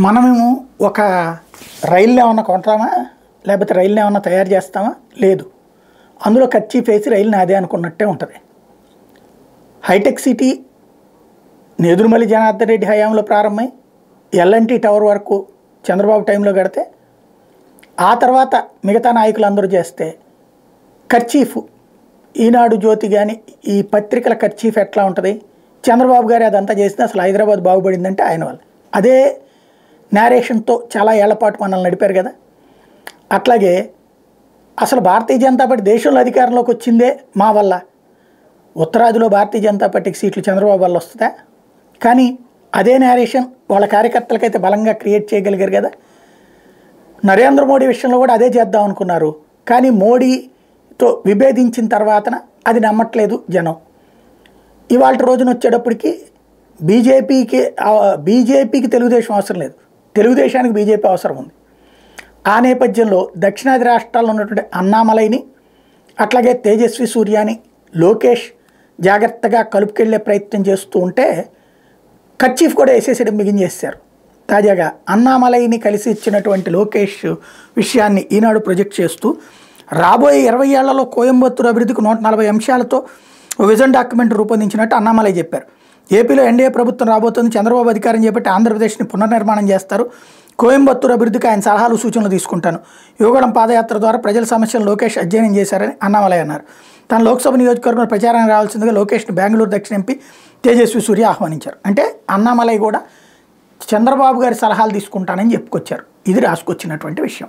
మనమేమో ఒక రైలుని ఏమన్నా కొంటామా, లేకపోతే రైలుని ఏమన్నా తయారు చేస్తామా? లేదు. అందులో కర్చీఫ్ వేసి రైలుని అదే అనుకున్నట్టే ఉంటుంది. హైటెక్ సిటీ నేదురుమల్లి జనార్దన్ రెడ్డి హయాంలో ప్రారంభమై ఎల్ఎన్టీ టవర్ వరకు చంద్రబాబు టైంలో కడితే, ఆ తర్వాత మిగతా నాయకులు అందరూ చేస్తే కర్చీఫ్ ఈనాడు జ్యోతి కానీ ఈ పత్రికల కర్చీఫ్ ఎట్లా ఉంటుంది? చంద్రబాబు గారు అదంతా చేస్తే అసలు హైదరాబాద్ బాగుపడిందంటే ఆయన వాళ్ళు అదే నేరేషన్తో చాలా ఏళ్లపాటు మనల్ని నడిపారు కదా. అట్లాగే అసలు భారతీయ జనతా పార్టీ దేశంలో అధికారంలోకి వచ్చిందే మా వల్ల. ఉత్తరాదిలో భారతీయ జనతా పార్టీకి సీట్లు చంద్రబాబు వల్ల వస్తుందా? కానీ అదే నేరేషన్ వాళ్ళ కార్యకర్తలకైతే బలంగా క్రియేట్ చేయగలిగారు కదా. నరేంద్ర మోడీ విషయంలో కూడా అదే చేద్దాం అనుకున్నారు. కానీ మోడీతో విభేదించిన తర్వాతన అది నమ్మట్లేదు జనం. ఇవాళ రోజున వచ్చేటప్పటికి బీజేపీకి తెలుగుదేశం అవసరం లేదు, తెలుగుదేశానికి బీజేపీ అవసరం ఉంది. ఆ నేపథ్యంలో దక్షిణాది రాష్ట్రాల్లో ఉన్నటువంటి అన్నామలైని, అట్లాగే తేజస్వి సూర్యాని లోకేష్ జాగ్రత్తగా కలుపుకెళ్లే ప్రయత్నం చేస్తూ ఉంటే కర్చీఫ్ కూడా వేసేసేయడం బిగించేశారు. తాజాగా అన్నామలైని కలిసి ఇచ్చినటువంటి లోకేష్ విషయాన్ని ఈనాడు ప్రొజెక్ట్ చేస్తూ రాబోయే 20 ఏళ్లలో కోయంబత్తూరు అభివృద్ధికి 140 అంశాలతో విజన్ డాక్యుమెంట్ రూపొందించినట్టు అన్నామలై చెప్పారు. ఏపీలో ఎన్డీఏ ప్రభుత్వం రాబోతుంది. చంద్రబాబు అధికారం చేపట్టి ఆంధ్రప్రదేశ్ని పునర్నిర్మాణం చేస్తారు. కోయంబత్తూరు అభివృద్ధికి ఆయన సలహాలు సూచనలు తీసుకుంటాను. యువగళం పాదయాత్ర ద్వారా ప్రజల సమస్యలను లోకేష్ అధ్యయనం చేశారని అన్నామలై అన్నారు. తన లోక్సభ నియోజకవర్గంలో ప్రచారానికి రావాల్సిందిగా లోకేష్ను బెంగళూరు దక్షిణ ఎంపీ తేజస్వి సూర్య ఆహ్వానించారు. అంటే అన్నామలై కూడా చంద్రబాబు గారి సలహాలు తీసుకుంటానని చెప్పుకొచ్చారు. ఇది రాసుకొచ్చినటువంటి విషయం.